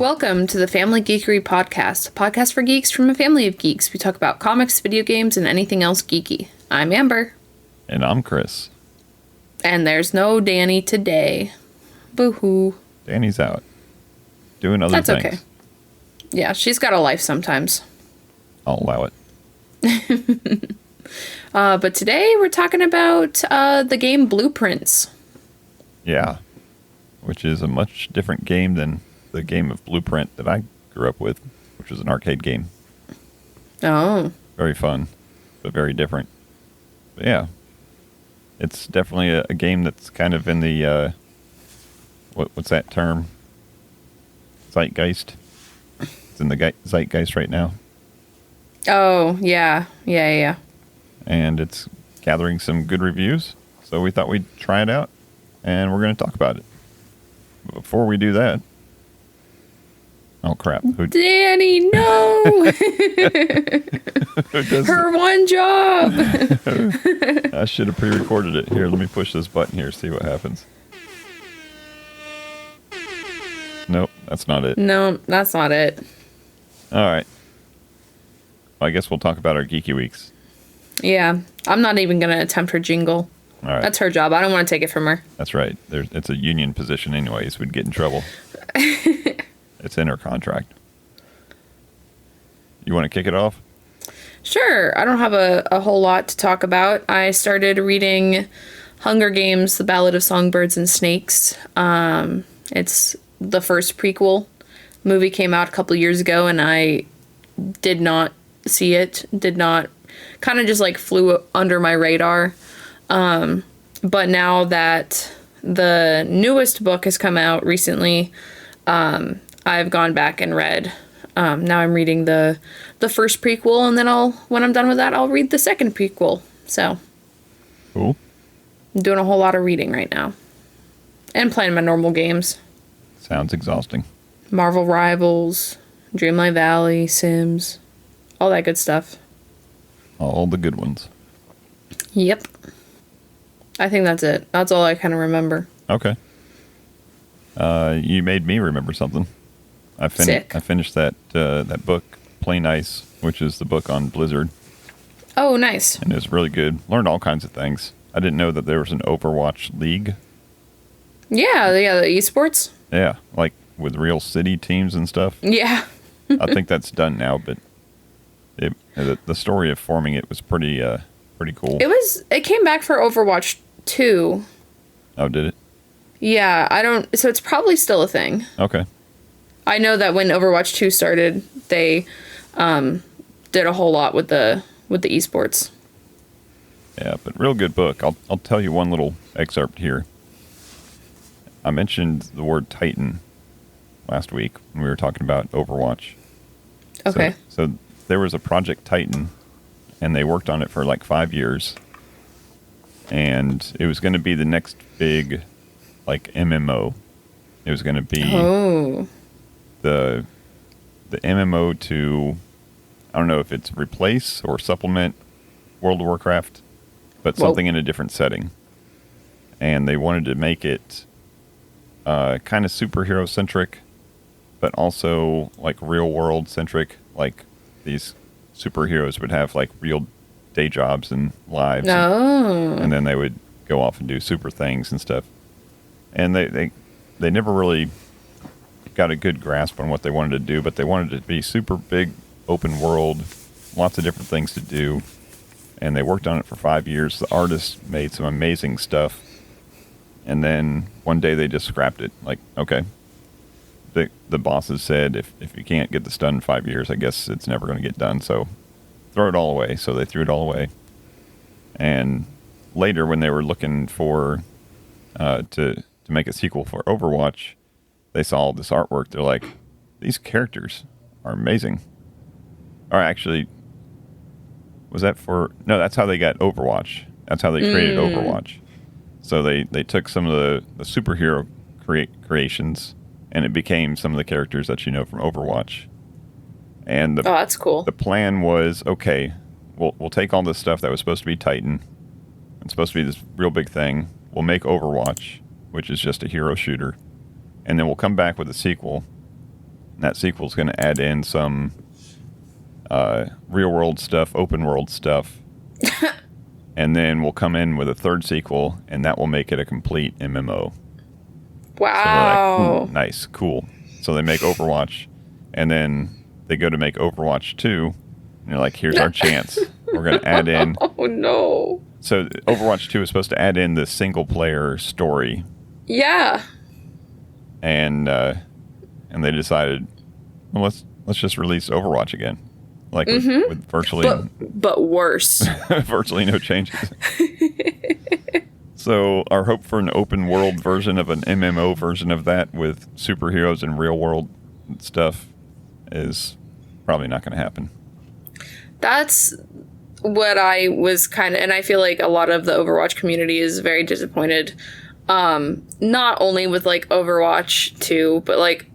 Welcome to the Family Geekery Podcast, a podcast for geeks from a family of geeks. We talk about comics, video games, and anything else geeky. I'm Amber. And I'm Chris. And there's no Danny today. Boo-hoo. Danny's out. Doing other things. That's okay. Yeah, she's got a life sometimes. I'll allow it. But today we're talking about the game Blueprints. Yeah. Which is a much different game than the game of Blueprint that I grew up with, which was an arcade game. Oh. Very fun, but very different. But yeah. It's definitely a game that's kind of in the, what's that term? Zeitgeist. It's in the zeitgeist right now. Oh, yeah. Yeah. And it's gathering some good reviews. So we thought we'd try it out, and we're going to talk about it. But before we do that... Oh, crap. Danny, no! Her one job! I should have pre-recorded it. Here, let me push this button here, see what happens. Nope, that's not it. No, that's not it. All right. Well, I guess we'll talk about our Geeky Weeks. Yeah, I'm not even going to attempt her jingle. All right. That's her job. I don't want to take it from her. That's right. It's a union position anyways. We'd get in trouble. It's in her contract. You want to kick it off? Sure. I don't have a whole lot to talk about. I started reading Hunger Games, The Ballad of Songbirds and Snakes. It's the first prequel. Movie came out a couple years ago, and I did not see it. Kind of just like flew under my radar. But now that the newest book has come out recently, I've gone back and read. Now I'm reading the first prequel, and then when I'm done with that, I'll read the second prequel. So, cool. I'm doing a whole lot of reading right now, and playing my normal games. Sounds exhausting. Marvel Rivals, Dreamlight Valley, Sims, all that good stuff. All the good ones. Yep. I think that's it. That's all I kind of remember. Okay. You made me remember something. I finished that book, Plain Ice, which is the book on Blizzard. Oh, nice. And it was really good. Learned all kinds of things. I didn't know that there was an Overwatch League. Yeah, the esports. Yeah, like with real city teams and stuff. Yeah. I think that's done now, but the story of forming it was pretty cool. It came back for Overwatch 2. Oh, did it? Yeah, so it's probably still a thing. Okay. I know that when Overwatch 2 started, they did a whole lot with the esports. Yeah, but real good book. I'll tell you one little excerpt here. I mentioned the word Titan last week when we were talking about Overwatch. Okay. So there was a Project Titan, and they worked on it for like 5 years. And it was going to be the next big, like, MMO. It was going to be the MMO to, I don't know if it's replace or supplement World of Warcraft, but something in a different setting. And they wanted to make it kind of superhero-centric, but also, like, real-world-centric. Like, these superheroes would have, like, real day jobs and lives. And then they would go off and do super things and stuff. And they never really got a good grasp on what they wanted to do, but they wanted it to be super big, open world, lots of different things to do. And they worked on it for 5 years. The artists made some amazing stuff. And then one day they just scrapped it. Like, okay. The bosses said, if you can't get this done in 5 years, I guess it's never going to get done. So throw it all away. So they threw it all away. And later, when they were looking for to make a sequel for Overwatch, they saw all this artwork. They're like, these characters are amazing. Or actually, was that for... No, that's how they got Overwatch. That's how they created Overwatch. So they took some of the superhero creations, and it became some of the characters that you know from Overwatch. And that's cool. The plan was, okay, we'll take all this stuff that was supposed to be Titan. It's supposed to be this real big thing. We'll make Overwatch, which is just a hero shooter. And then we'll come back with a sequel. And that sequel is going to add in some real world stuff, open world stuff. And then we'll come in with a third sequel, and that will make it a complete MMO. Wow. So like, nice, cool. So they make Overwatch, and then they go to make Overwatch 2, and they're like, here's our chance. We're going to add in... Oh, no. So Overwatch 2 is supposed to add in the single-player story. Yeah. And they decided, well, let's just release Overwatch again. Like with virtually... But worse. virtually no changes. So our hope for an open world version of an MMO version of that with superheroes and real world stuff is probably not going to happen. That's what I was kind of, and I feel like a lot of the Overwatch community is very disappointed. Not only with like Overwatch 2, but like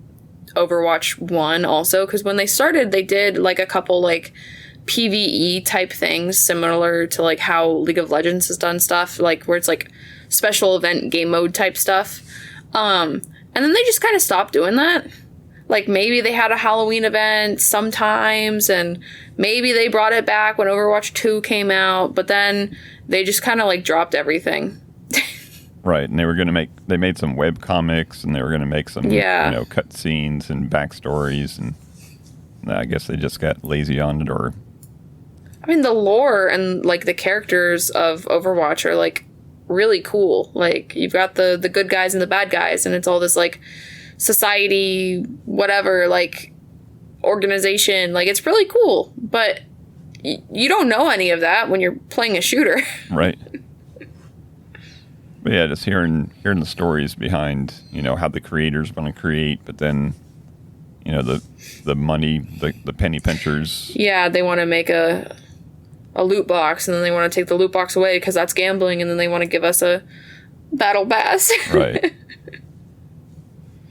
Overwatch 1 also, because when they started, they did like a couple like PvE type things similar to like how League of Legends has done stuff, like where it's like special event game mode type stuff. And then they just kind of stopped doing that. Like maybe they had a Halloween event sometimes, and maybe they brought it back when Overwatch 2 came out, but then they just kind of like dropped everything. Right, and they made some web comics, and they were going to make some, cut scenes and backstories, and I guess they just got lazy on it, or... I mean, the lore and, like, the characters of Overwatch are, like, really cool. Like, you've got the good guys and the bad guys, and it's all this, like, society, whatever, like, organization. Like, it's really cool, but you don't know any of that when you're playing a shooter. Right. But yeah, just hearing the stories behind, how the creators want to create, but then, the money, the penny pinchers. Yeah, they want to make a loot box, and then they want to take the loot box away because that's gambling, and then they want to give us a battle pass. Right.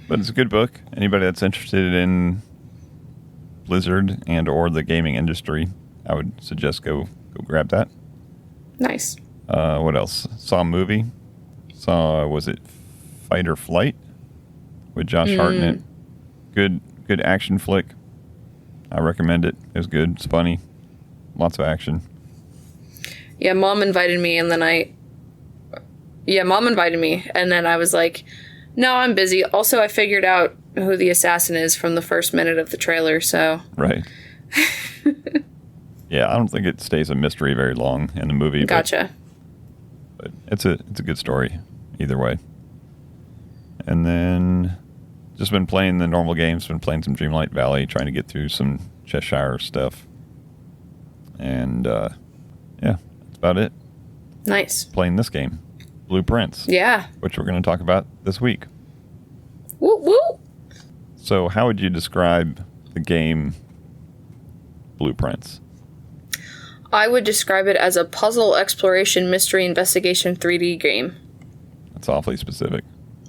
But it's a good book. Anybody that's interested in Blizzard and or the gaming industry, I would suggest go grab that. Nice. What else? Saw a movie. Was it Fight or Flight with Josh Hartnett? Good action flick. I recommend it. It was good. It's funny. Lots of action. Yeah, Mom invited me, and then I was like, no, I'm busy. Also, I figured out who the assassin is from the first minute of the trailer, so... Right. Yeah, I don't think it stays a mystery very long in the movie. Gotcha. But it's a good story, either way. And then just been playing the normal games. Been playing some Dreamlight Valley, trying to get through some Cheshire stuff. And, yeah, that's about it. Nice. Playing this game, Blueprints. Yeah. Which we're going to talk about this week. Woo woo. So how would you describe the game Blueprints? I would describe it as a puzzle exploration mystery investigation 3D game. That's awfully specific.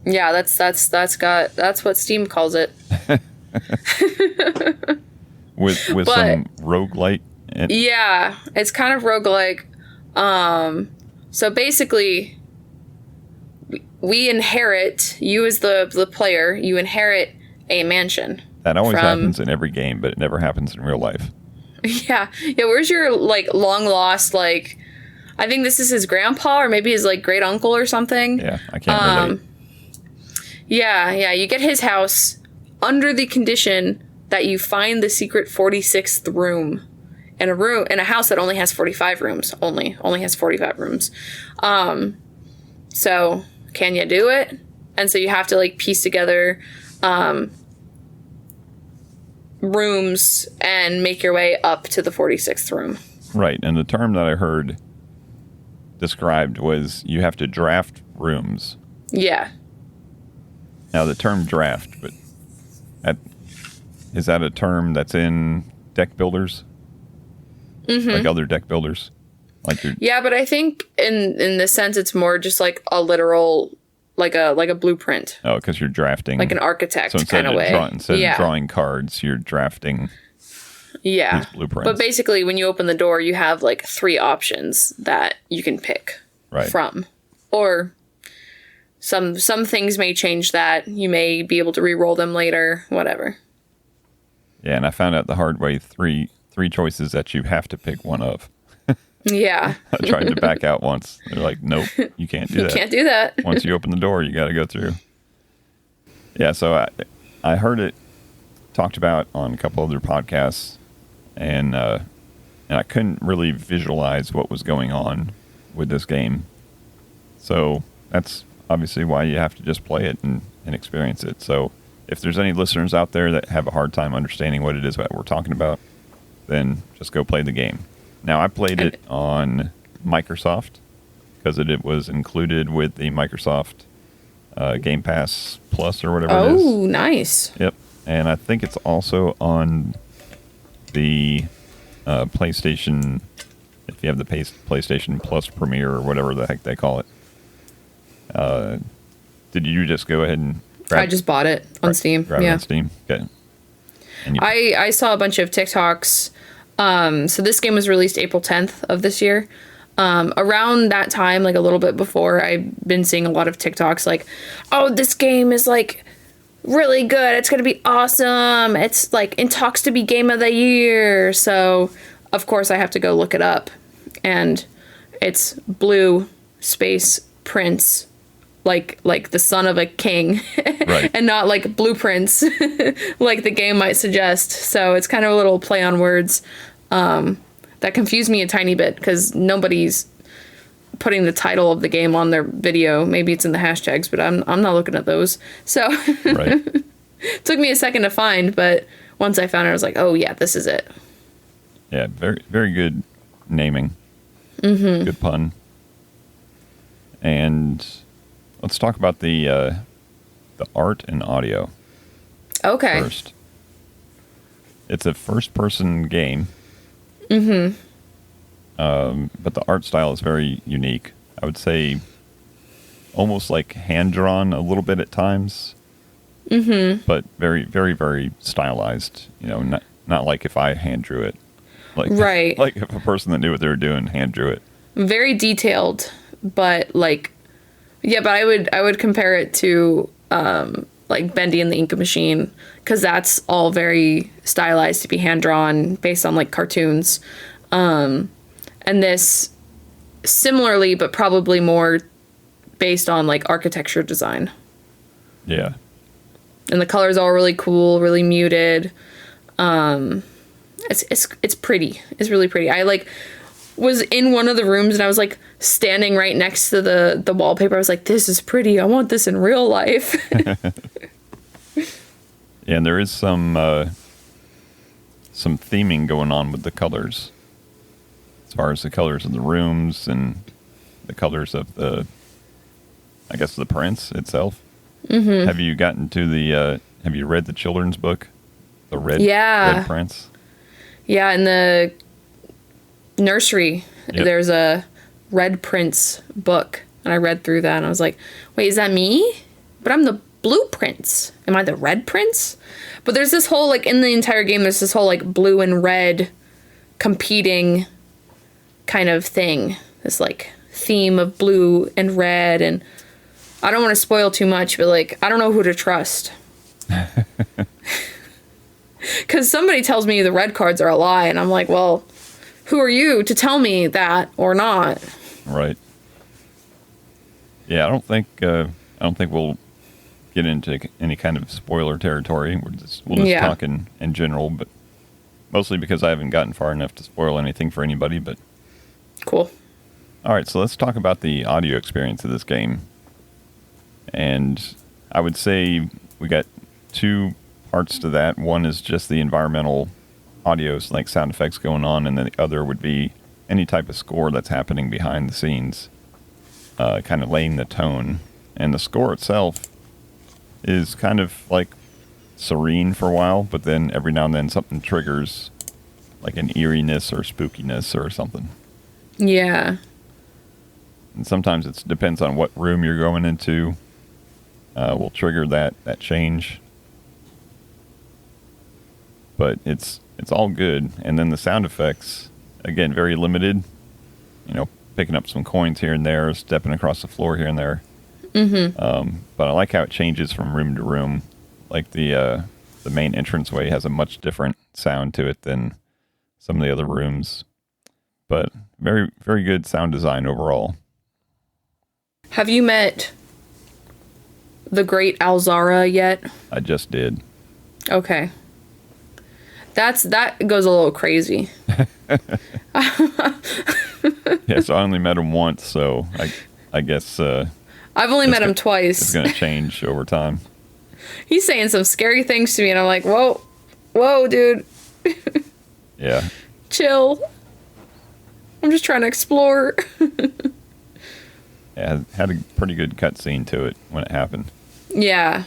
Yeah, that's what Steam calls it. with some roguelite. Yeah, it's kind of roguelike. So basically, we inherit, you as the player, you inherit a mansion. That always happens in every game, but it never happens in real life. Yeah. Where's your, like, long lost, like, I think this is his grandpa or maybe his, like, great uncle or something. Yeah, I can't relate. Yeah, you get his house under the condition that you find the secret 46th room. In a house that only has 45 rooms. Only has 45 rooms. So, can you do it? And so you have to, like, piece together, rooms and make your way up to the 46th room. Right, and the term that I heard described was you have to draft rooms. Yeah. Now, the term draft, but is that a term that's in deck builders? Mm-hmm. Like other deck builders? Yeah, but I think in this sense it's more just like a literal... Like a blueprint. Oh, because you're drafting. Like an architect kind of way. Instead of drawing cards, you're drafting these blueprints. But basically, when you open the door, you have like 3 options that you can pick from. Or some things may change that. You may be able to re-roll them later, whatever. Yeah, and I found out the hard way three choices that you have to pick one of. Yeah. I tried to back out once. They're like, nope, you can't do You that. can't do that. Once you open the door, you got to go through. Yeah, so I heard it talked about on a couple other podcasts, and I couldn't really visualize what was going on with this game. So that's obviously why you have to just play it and experience it. So if there's any listeners out there that have a hard time understanding what it is that we're talking about, then just go play the game. Now, I played it on Microsoft because it was included with the Microsoft Game Pass Plus or whatever it is. Oh, nice. Yep. And I think it's also on the PlayStation, if you have the PlayStation Plus Premiere or whatever the heck they call it. Did you just go ahead and grab I just bought it on Steam. grab it on Steam? Okay. And I saw a bunch of TikToks. So this game was released April 10th of this year. Around that time, like a little bit before, I've been seeing a lot of TikToks like, oh, this game is like really good. It's going to be awesome. It's like in talks to be game of the year. So of course I have to go look it up, and it's blue space prince, like the son of a king, Right. and not like blueprints like the game might suggest. So it's kind of a little play on words that confused me a tiny bit because nobody's putting the title of the game on their video. Maybe it's in the hashtags, but I'm not looking at those. So right. it took me a second to find, but once I found it, I was like, oh yeah, this is it. Yeah, very, very good naming. Mm-hmm. Good pun. And let's talk about the art and audio Okay. first. It's a first-person game. Mm-hmm. But the art style is very unique. I would say almost like hand-drawn a little bit at times. Mm-hmm. But very, very, very stylized. You know, not like if I hand-drew it. Like, Right. Like if a person that knew what they were doing hand-drew it. Very detailed, but like, yeah, but I would compare it to like Bendy and the Ink Machine, because that's all very stylized to be hand drawn based on like cartoons. And this similarly, but probably more based on like architecture design. Yeah. And the colors are really cool, really muted. It's pretty. It's really pretty. I like was in one of the rooms and I was like standing right next to the wallpaper. I was like, this is pretty. I want this in real life. Yeah, and there is some theming going on with the colors, as far as the colors of the rooms and the colors of the prince itself. Mm-hmm. Have you gotten to the? Have you read the children's book, the Red Prince? Yeah, in the nursery, Yep. There's a Red Prince book, and I read through that, and I was like, wait, is that me? But I'm the Blue Prince. Am I the Red Prince? But there's this whole, like, in the entire game, there's this whole, like, blue and red competing kind of thing. This, like, theme of blue and red, and I don't want to spoil too much, but, like, I don't know who to trust. Because somebody tells me the red cards are a lie, and I'm like, well, who are you to tell me that or not? Right. Yeah, I don't think we'll get into any kind of spoiler territory. We'll just talk in general, but mostly because I haven't gotten far enough to spoil anything for anybody. But cool. All right, so let's talk about the audio experience of this game. And I would say we got two parts to that. One is just the environmental audios, like sound effects going on, and then the other would be any type of score that's happening behind the scenes, kind of laying the tone. And the score itself is kind of like serene for a while, but then every now and then something triggers like an eeriness or spookiness or something. Yeah. And sometimes it depends on what room you're going into. Will trigger that change. But it's all good. And then the sound effects, again, very limited. You know, picking up some coins here and there, stepping across the floor here and there. Mm-hmm. But I like how it changes from room to room. Like the the main entranceway has a much different sound to it than some of the other rooms. But very, very good sound design overall. Have you met the great Alzara yet? I just did. Okay. That goes a little crazy. Yeah, so I only met him once, so I guess I've only met him twice. It's going to change over time. He's saying some scary things to me, and I'm like, whoa, dude. Yeah. Chill. I'm just trying to explore. Yeah, it had a pretty good cutscene to it when it happened. Yeah.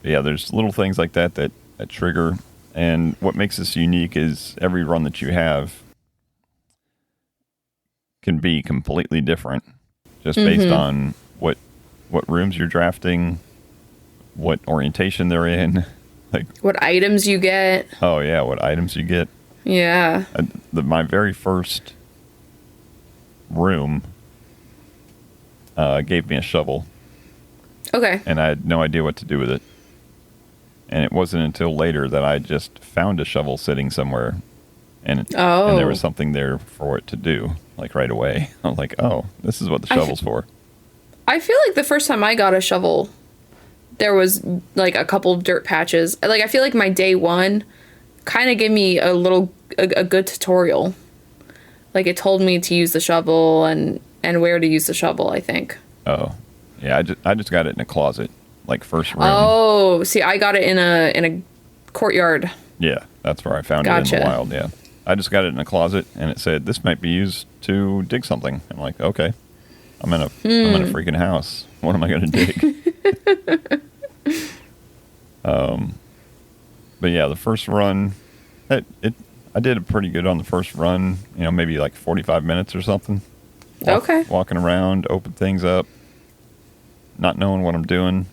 But yeah, there's little things like that trigger. And what makes this unique is every run that you have can be completely different, just based on what rooms you're drafting, what orientation they're in, like what items you get. Oh yeah, what items you get. Yeah. My very first room gave me a shovel. Okay. And I had no idea what to do with it. And it wasn't until later that I just found a shovel sitting somewhere, and there was something there for it to do, like right away. I'm like, oh, this is what the shovel's for. I feel like the first time I got a shovel, there was like a couple of dirt patches. Like I feel like my day one kind of gave me a good tutorial. Like it told me to use the shovel and where to use the shovel, I think. Oh, yeah. I just got it in a closet. Like first room. Oh, see, I got it in a courtyard. Yeah, that's where I found it in the wild. Yeah, I just got it in a closet, and it said this might be used to dig something. I'm like, okay, I'm in a freaking house. What am I going to dig? But yeah, the first run, I did pretty good on the first run. You know, maybe like 45 minutes or something. Okay. Walking around, open things up, not knowing what I'm doing.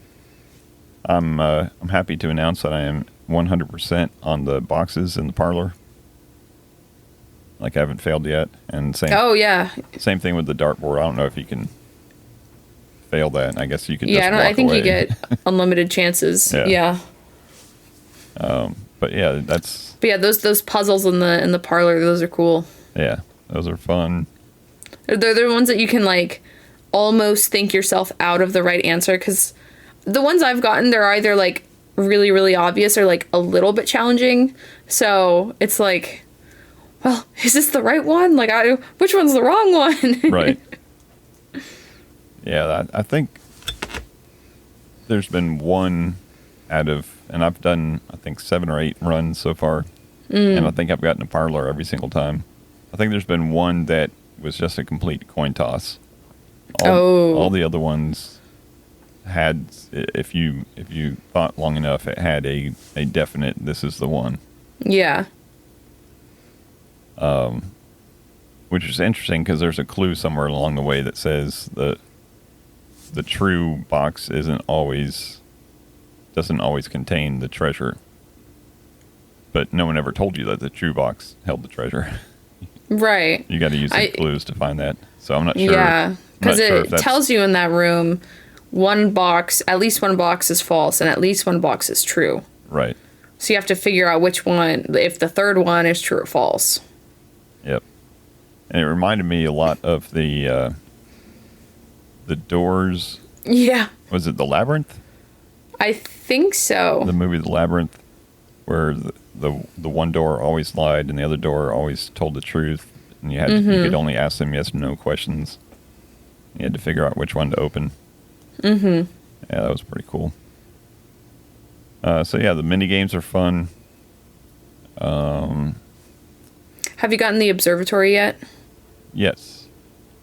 I'm happy to announce that I am 100% on the boxes in the parlor. Like I haven't failed yet, and same. Oh yeah. Same thing with the dartboard. I don't know if you can fail that. I guess you could. Yeah, just walk I think away. you get unlimited chances. Yeah. But yeah, that's. But yeah, those puzzles in the parlor, those are cool. Yeah, those are fun. They're the ones that you can like almost think yourself out of the right answer, because the ones I've gotten, they're either like really, really obvious or like a little bit challenging. So it's like, well, is this the right one? Like, which one's the wrong one? Right. Yeah, I think there's been one out of, and I've done, I think 7 or 8 runs so far. And I think I've gotten a parlor every single time. I think there's been one that was just a complete coin toss. All the other ones had, if you thought long enough, it had a definite, this is the one. Yeah. Which is interesting because there's a clue somewhere along the way that says the true box doesn't always contain the treasure. But no one ever told you that the true box held the treasure. Right. You got to use the clues to find that. So I'm not sure. Yeah, because it tells you in that room at least one box is false and at least one box is true. Right. So you have to figure out which one, if the third one is true or false. Yep. And it reminded me a lot of the doors. Yeah. Was it The Labyrinth? I think so. The movie The Labyrinth, where the one door always lied and the other door always told the truth, and you could only ask them yes or no questions. You had to figure out which one to open. Yeah, that was pretty cool. So yeah, the mini games are fun. Have you gotten the observatory yet? Yes.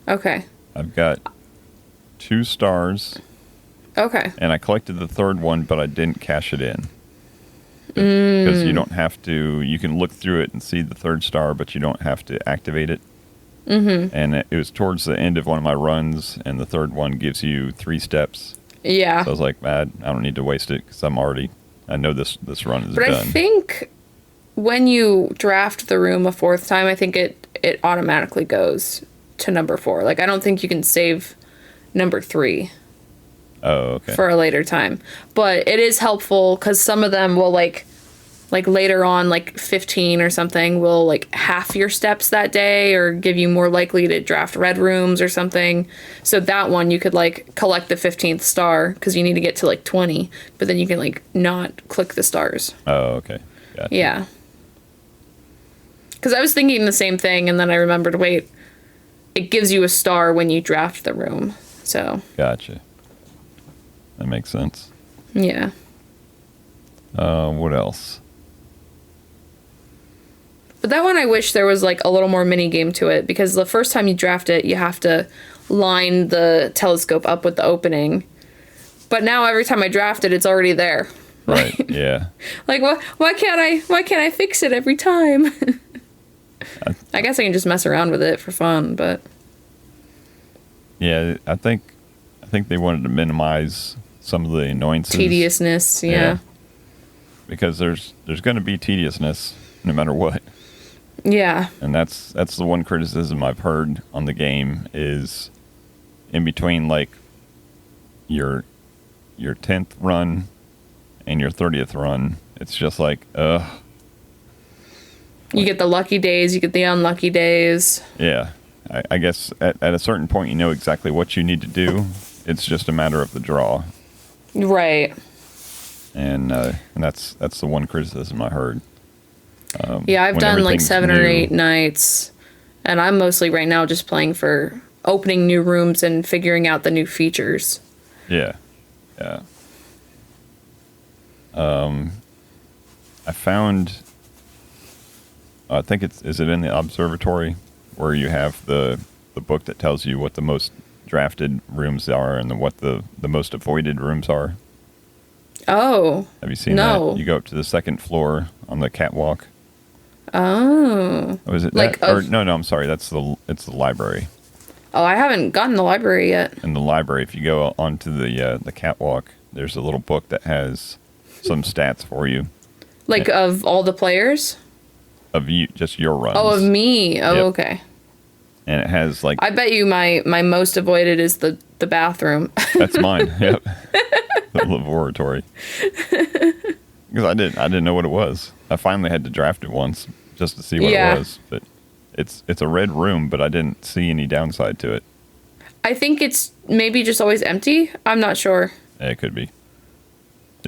Okay. I've got 2 stars. Okay. And I collected the third one, but I didn't cash it in. Because you don't have to, you can look through it and see the third star, but you don't have to activate it. And it was towards the end of one of my runs, and the third one gives you 3 steps. Yeah. So I was like, I don't need to waste it, because I know this run is done. But I think when you draft the room a 4th time, I think it automatically goes to number 4. Like, I don't think you can save number 3. Oh, okay. For a later time. But it is helpful because some of them will like like later on, like 15 or something, will like half your steps that day or give you more likely to draft red rooms or something. So that one you could like collect the 15th star because you need to get to like 20, but then you can like not click the stars. Oh, okay. Gotcha. Yeah. Because I was thinking the same thing, and then I remembered, wait, it gives you a star when you draft the room. So. Gotcha. That makes sense. Yeah. What else? But that one I wish there was like a little more mini game to it, because the first time you draft it, you have to line the telescope up with the opening. But now every time I draft it, it's already there. Right. Yeah. Like why can't I fix it every time? I guess I can just mess around with it for fun, but yeah, I think they wanted to minimize some of the annoyances. Tediousness, yeah. Because there's going to be tediousness no matter what. Yeah. And that's the one criticism I've heard on the game is in between like your 10th run and your 30th run, it's just like, You get the lucky days, you get the unlucky days. Yeah. I guess at a certain point you know exactly what you need to do. It's just a matter of the draw. Right. And that's the one criticism I heard. Yeah, I've done like 7 or new. 8 nights, and I'm mostly right now just playing for opening new rooms and figuring out the new features. Yeah. Yeah. I found, I think is it in the observatory where you have the book that tells you what the most drafted rooms are and what the most avoided rooms are? Oh. Have you seen no. that? You go up to the 2nd floor on the catwalk. Oh. Oh, is it like that? Or, no, I'm sorry. It's the library. Oh, I haven't gotten the library yet. In the library, if you go onto the catwalk, there's a little book that has some stats for you. Like of all the players? Of you, just your runs. Oh, of me. Oh, Yep. okay. And it has like... I bet you my most avoided is the bathroom. That's mine. Yep. The laboratory. Because I didn't know what it was. I finally had to draft it once just to see what it was. But it's a red room, but I didn't see any downside to it. I think it's maybe just always empty. I'm not sure. Yeah, it could be.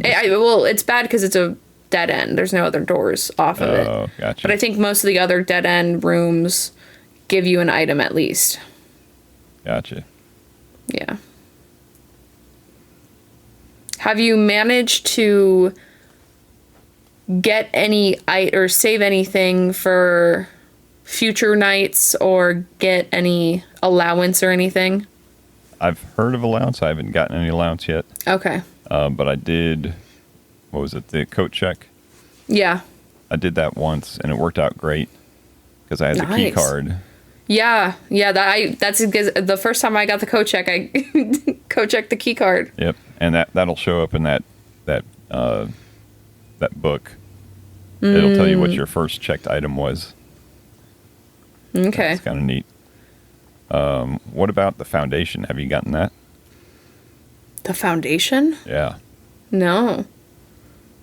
Well, it's bad because it's a dead end. There's no other doors off of it. Oh, gotcha. But I think most of the other dead end rooms give you an item at least. Gotcha. Yeah. Have you managed to get any or save anything for future nights or get any allowance or anything? I've heard of allowance. I haven't gotten any allowance yet. Okay. But I did, what was it, the coat check? Yeah. I did that once, and it worked out great because I had the key card. Yeah, that's the first time I got the code check. I code checked the key card. Yep, and that'll show up in that book. It'll tell you what your first checked item was. Okay, it's kind of neat. What about the foundation? Have you gotten that? The foundation? Yeah. No.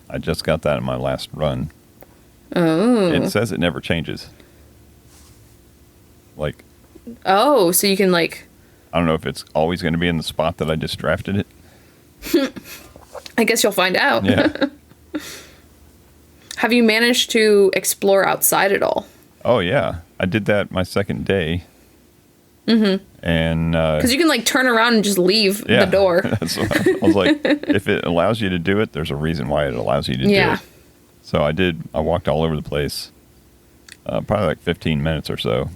I just got that in my last run. Oh. It says it never changes. Like. Oh, so you can like. I don't know if it's always going to be in the spot that I just drafted it. I guess you'll find out. Yeah. Have you managed to explore outside at all? Oh, yeah. I did that my second day. Mm-hmm. And because you can like turn around and just leave the door. That's what I was like, if it allows you to do it, there's a reason why it allows you to do it. So I did. I walked all over the place, probably like 15 minutes or so.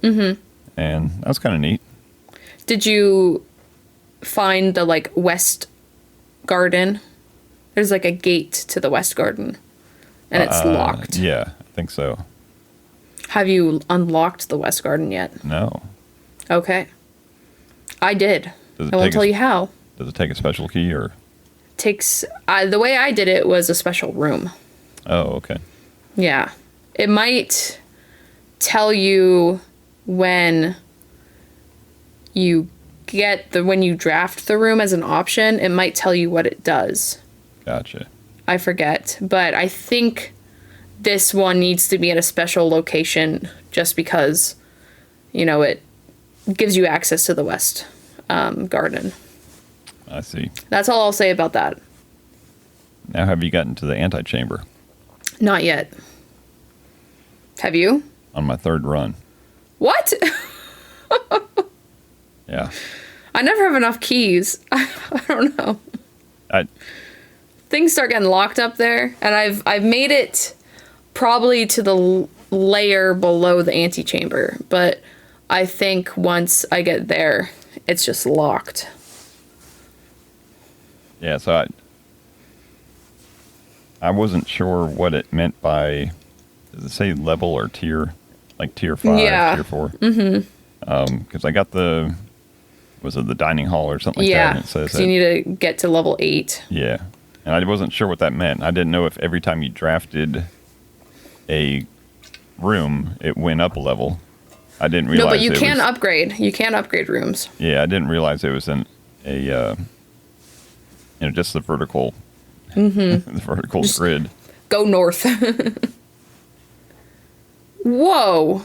Mm-hmm. And that was kind of neat. Did you find the like West Garden? There's like a gate to the West Garden, and it's locked. Yeah, I think so. Have you unlocked the West Garden yet? No. Okay. I did. I won't tell you how. Does it take a special key or? Takes the way I did it was a special room. Oh, okay. Yeah. It might tell you when you when you draft the room as an option, it might tell you what it does. Gotcha. I forget, but I think this one needs to be in a special location just because, it gives you access to the west garden. I see. That's all I'll say about that. Now, have you gotten to the antechamber? Not yet. Have you? On my third run. What? Yeah. I never have enough keys. I don't know. Things start getting locked up there, and I've made it probably to the layer below the antechamber, but I think once I get there, it's just locked. Yeah, so I wasn't sure what it meant by, does it say level or tier? Like tier 5, tier 4? Mm-hmm. Because I got was it the dining hall or something like that? Yeah, And it says because you need to get to level 8. Yeah, and I wasn't sure what that meant. I didn't know if every time you drafted a room, it went up a level. I didn't realize. No, but you can upgrade. You can upgrade rooms. Yeah, I didn't realize it was just the vertical, the vertical just grid. Go north. Whoa.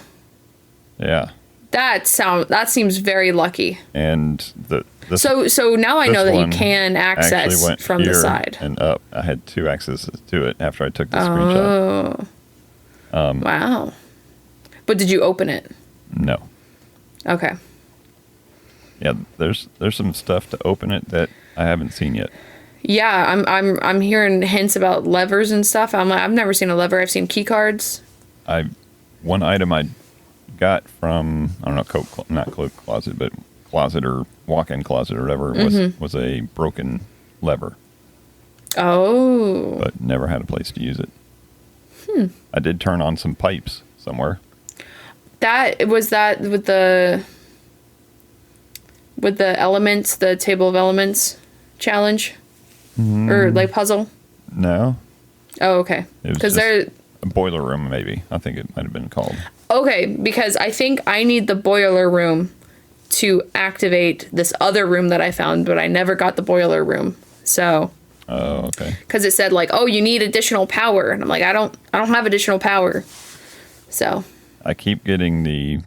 Yeah. That seems very lucky. And so now I know that you can access from the side and up. I had 2 accesses to it after I took the screenshot. Wow. But did you open it? No. Okay. Yeah, there's some stuff to open it that I haven't seen yet. Yeah, I'm hearing hints about levers and stuff. I've never seen a lever. I've seen key cards. One item I got from, I don't know, not coat closet, but closet or walk-in closet or whatever, was a broken lever. Oh. But never had a place to use it. I did turn on some pipes somewhere. Was that with the elements, the table of elements challenge? Or like puzzle? No. Oh, okay. Because they're a boiler room, maybe. I think it might have been called. Okay, because I think I need the boiler room to activate this other room that I found, but I never got the boiler room. So. Oh, okay. Because it said like, oh, you need additional power, and I'm like, I don't have additional power. So. I keep getting the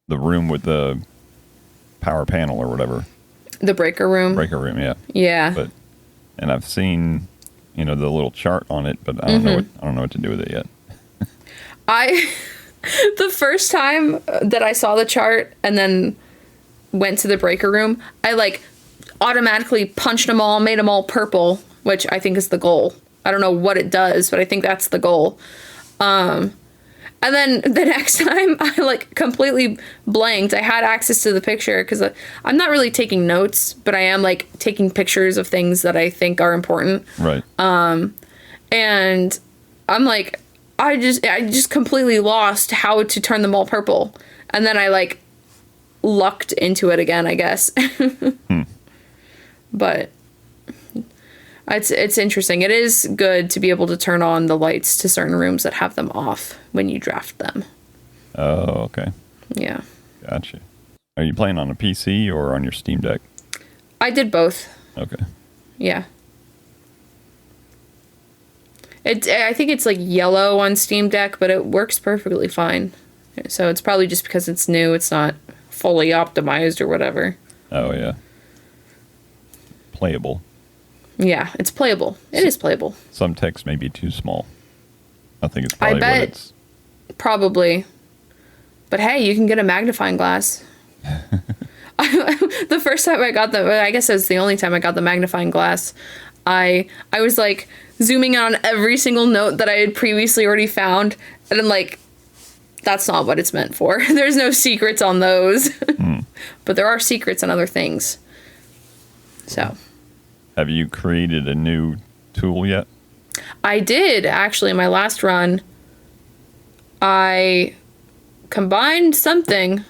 room with the power panel or whatever. The breaker room. Breaker room, yeah. Yeah. And I've seen, the little chart on it, but I don't know what to do with it yet. The first time that I saw the chart and then went to the breaker room, I like automatically punched them all, made them all purple, which I think is the goal. I don't know what it does, but I think that's the goal. And then the next time I like completely blanked. I had access to the picture because I'm not really taking notes, but I am like taking pictures of things that I think are important. Right. And I'm like, I just completely lost how to turn them all purple. And then I like lucked into it again, I guess. But it's interesting. It is good to be able to turn on the lights to certain rooms that have them off when you draft them. Oh, okay. Yeah. Gotcha. Are you playing on a PC or on your Steam Deck? I did both. Okay. Yeah. I think it's like yellow on Steam Deck, but it works perfectly fine. So it's probably just because it's new. It's not fully optimized or whatever. Oh, yeah. Playable. Yeah, it's playable. It is playable. Some text may be too small. I think it's probably I bet probably. But hey, you can get a magnifying glass. The first time I got I guess it was the only time I got the magnifying glass, I was like zooming in on every single note that I had previously already found, and then like, that's not what it's meant for. There's no secrets on those. But there are secrets on other things. So. Have you created a new tool yet? I did, actually. In my last run, I combined something.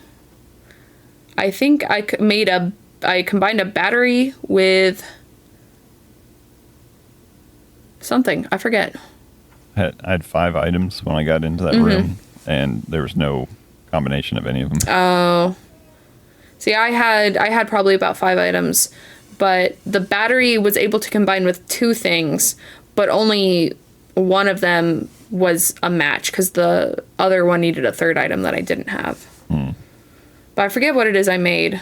I think I combined a battery with something. I forget. I had 5 items when I got into that room, and there was no combination of any of them. Oh. See, I had probably about 5 items. But the battery was able to combine with 2 things, but only one of them was a match because the other one needed a third item that I didn't have. But I forget what it is I made.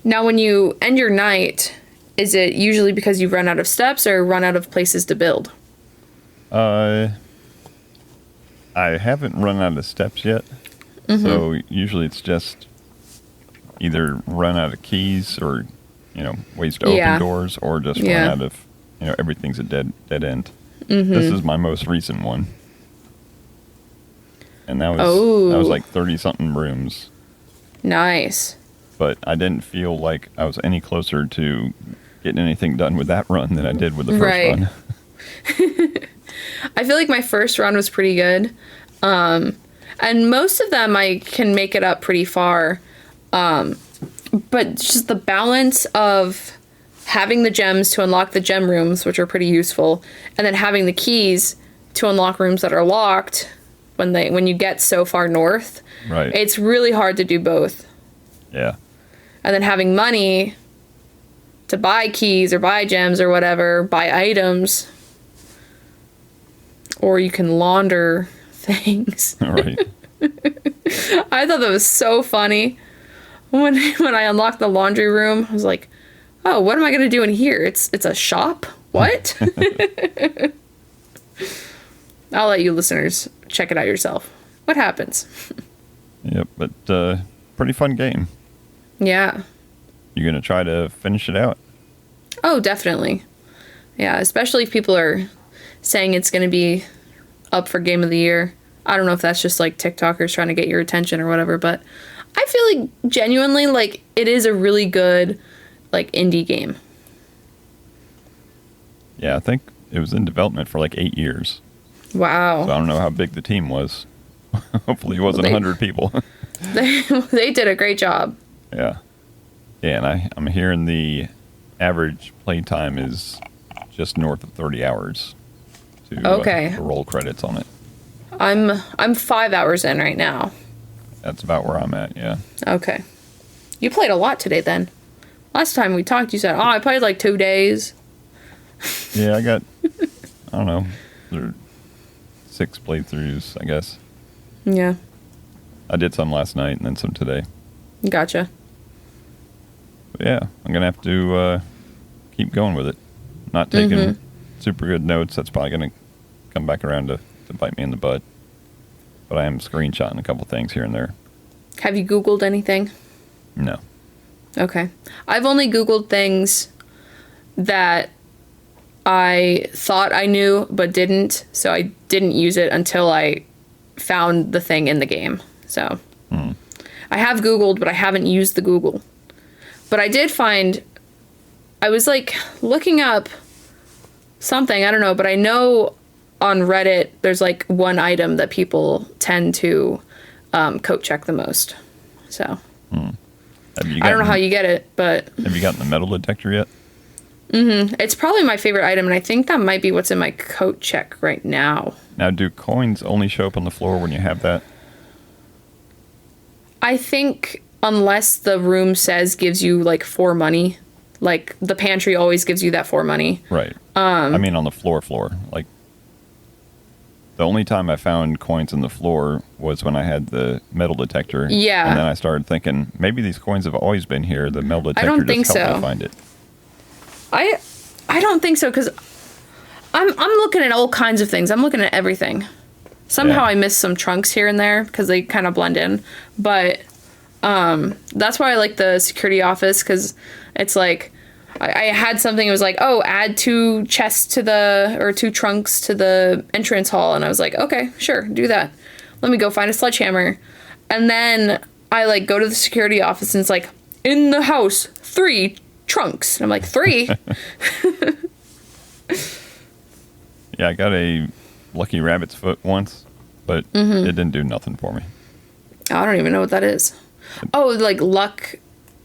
Now, when you end your night, is it usually because you've run out of steps or run out of places to build? I haven't run out of steps yet. So usually it's just either run out of keys or, ways to open doors, or just run out of, everything's a dead end. This is my most recent one. And that was like 30-something rooms. Nice. But I didn't feel like I was any closer to getting anything done with that run than I did with the first run. I feel like my first run was pretty good. And most of them I can make it up pretty far. But just the balance of having the gems to unlock the gem rooms, which are pretty useful, and then having the keys to unlock rooms that are locked when you get so far north. Right. It's really hard to do both. Yeah. And then having money to buy keys or buy gems or whatever, buy items. Or you can launder things. Right. I thought that was so funny. When I unlocked the laundry room, I was like, oh, what am I going to do in here? It's a shop? What? I'll let you listeners check it out yourself. What happens? Yep, but pretty fun game. Yeah. You going to try to finish it out? Oh, definitely. Yeah, especially if people are saying it's going to be up for Game of the Year. I don't know if that's just like TikTokers trying to get your attention or whatever, but I feel like genuinely like it is a really good like indie game. Yeah, I think it was in development for like 8 years. Wow. So I don't know how big the team was. Hopefully it wasn't 100 people. they did a great job. Yeah. Yeah, and I'm hearing the average play time is just north of 30 hours to roll credits on it. I'm 5 hours in right now. That's about where I'm at, yeah. Okay. You played a lot today then. Last time we talked, you said, oh, I played like 2 days. Yeah, I got, I don't know, there are 6 playthroughs, I guess. Yeah. I did some last night and then some today. Gotcha. But yeah, I'm going to have to keep going with it. Not taking super good notes. That's probably going to come back around to bite me in the butt. But I am screenshotting a couple things here and there. Have you Googled anything? No. Okay. I've only Googled things that I thought I knew but didn't, so I didn't use it until I found the thing in the game. So I have Googled, but I haven't used the Google. But I did find, I was like looking up something, I don't know, but I know on Reddit there's like one item that people tend to coat check the most. So I don't know how you get it, but have you gotten the metal detector yet? It's probably my favorite item, and I think that might be what's in my coat check right now. Now, do coins only show up on the floor when you have that? I think unless the room says gives you like 4 money, like the pantry always gives you that 4 money. Right. I mean on the floor. Like the only time I found coins on the floor was when I had the metal detector. Yeah. And then I started thinking maybe these coins have always been here. The metal detector just helped me find it. I don't think so, because I'm looking at all kinds of things. I'm looking at everything. Somehow I miss some trunks here and there because they kind of blend in. But that's why I like the security office, because it's like I had something. It was like, oh, add 2 chests or 2 trunks to the entrance hall, and I was like, okay, sure, do that. Let me go find a sledgehammer, and then I like go to the security office, and it's like in the house 3 trunks, and I'm like 3. Yeah, I got a lucky rabbit's foot once, but it didn't do nothing for me. I don't even know what that is. Oh, like luck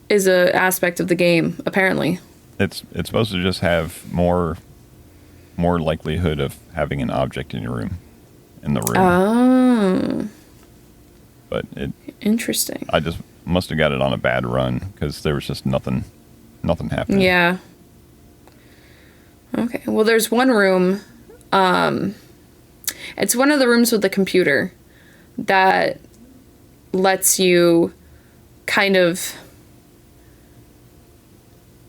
is a aspect of the game, apparently. It's supposed to just have more likelihood of having an object in your room, in the room. Oh. But interesting. I just must have got it on a bad run because there was just nothing happening. Yeah. Okay. Well, there's one room It's one of the rooms with the computer that lets you kind of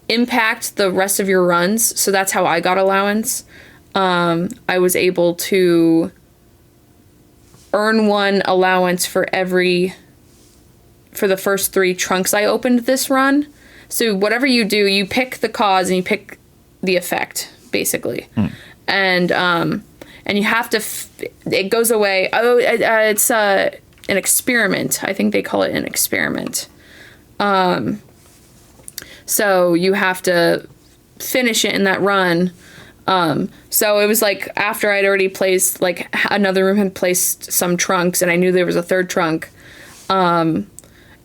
impact the rest of your runs. So that's how I got allowance. I was able to earn 1 allowance for the first 3 trunks I opened this run. So whatever you do, you pick the cause and you pick the effect, basically. And you have to, it goes away. Oh, it's an experiment. I think they call it an experiment. So you have to finish it in that run. So it was like after I'd already placed, like another room had placed some trunks and I knew there was a 3rd trunk.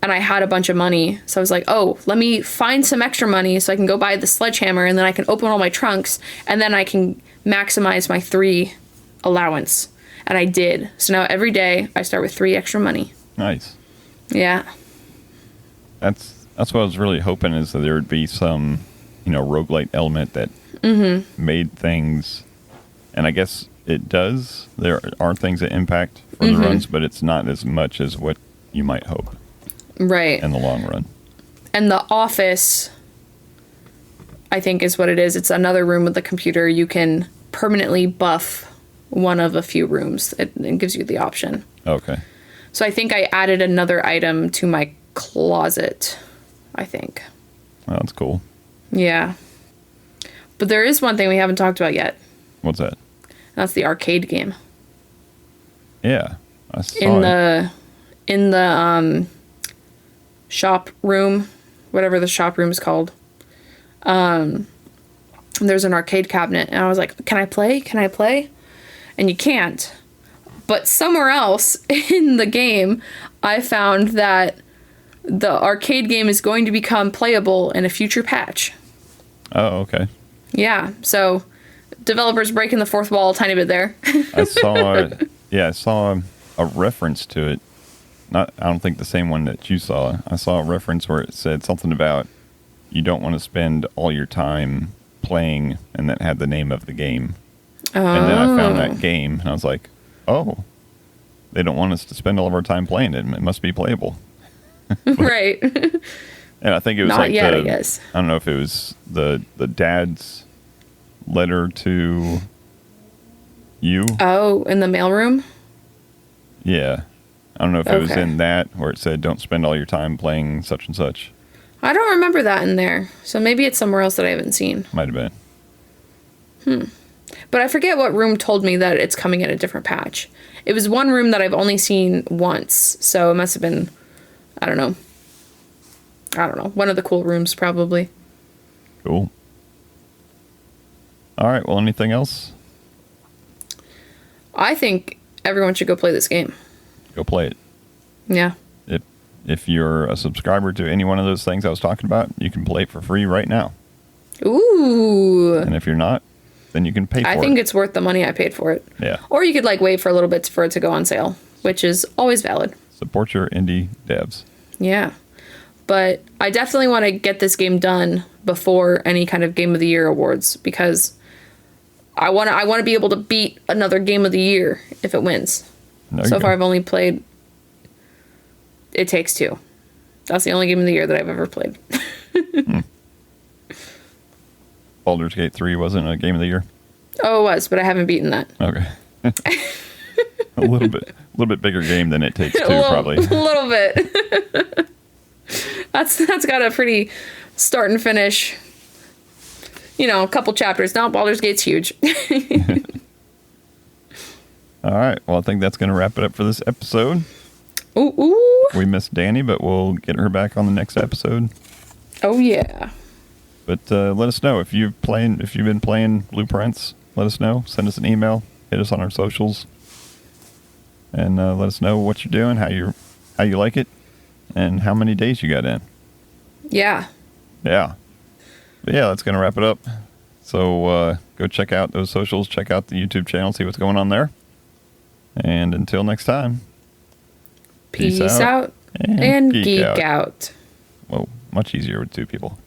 And I had a bunch of money. So I was like, oh, let me find some extra money so I can go buy the sledgehammer and then I can open all my trunks and then I can maximize my 3 allowance. And I did. So now every day I start with 3 extra money. Nice. Yeah. That's what I was really hoping, is that there would be some, roguelite element that made things, and I guess it does. There are things that impact for the runs, but it's not as much as what you might hope. Right. In the long run. And the office, I think, is what it is. It's another room with the computer. You can permanently buff one of a few rooms. It gives you the option. Okay. So I think I added another item to my closet, I think. Well, that's cool. Yeah. But there is one thing we haven't talked about yet. What's that? That's the arcade game. Yeah. I saw it. In the shop room, whatever the shop room is called. There's an arcade cabinet, and I was like, can I play? And you can't. But somewhere else in the game, I found that the arcade game is going to become playable in a future patch. Oh, okay. Yeah, so developers breaking the 4th wall a tiny bit there. I saw a reference to it. I don't think the same one that you saw. I saw a reference where it said something about you don't want to spend all your time playing, and that had the name of the game. Oh. And then I found that game, and I was like, oh, they don't want us to spend all of our time playing it. It must be playable. Right. And I think it was not yet, I guess. I don't know if it was the dad's letter to you. Oh, in the mailroom? Yeah. I don't know if it was in that where it said don't spend all your time playing such and such. I don't remember that in there. So maybe it's somewhere else that I haven't seen. Might have been. But I forget what room told me that it's coming in a different patch. It was one room that I've only seen once. So it must have been, I don't know. One of the cool rooms, probably. Cool. All right. Well, anything else? I think everyone should go play this game. Go play it. Yeah. If you're a subscriber to any one of those things I was talking about, you can play it for free right now. Ooh. And if you're not, then you can pay for it. I think it's worth the money I paid for it. Yeah. Or you could wait for a little bit for it to go on sale, which is always valid. Support your indie devs. Yeah. But I definitely want to get this game done before any kind of Game of the Year awards, because I want to be able to beat another Game of the Year if it wins. So far I've only played It Takes Two. That's the only Game of the Year that I've ever played. Baldur's Gate 3 wasn't a Game of the Year? Oh, it was, but I haven't beaten that. Okay. a little bit bigger game than It Takes Two, probably. A little bit. That's got a pretty start and finish. A couple chapters. Now Baldur's Gate's huge. All right. Well, I think that's going to wrap it up for this episode. Ooh. We missed Danny, but we'll get her back on the next episode. Oh yeah. But let us know if you've been playing Blueprints. Let us know. Send us an email. Hit us on our socials, and let us know what you're doing, how you like it, and how many days you got in. Yeah. Yeah. But yeah, that's going to wrap it up. So go check out those socials. Check out the YouTube channel. See what's going on there. And until next time. Peace out and geek out. Whoa, much easier with 2 people.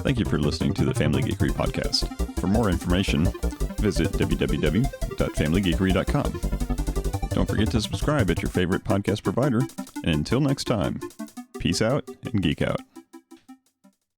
Thank you for listening to the Family Geekery podcast. For more information, visit www.familygeekery.com. Don't forget to subscribe at your favorite podcast provider. And until next time, peace out and geek out.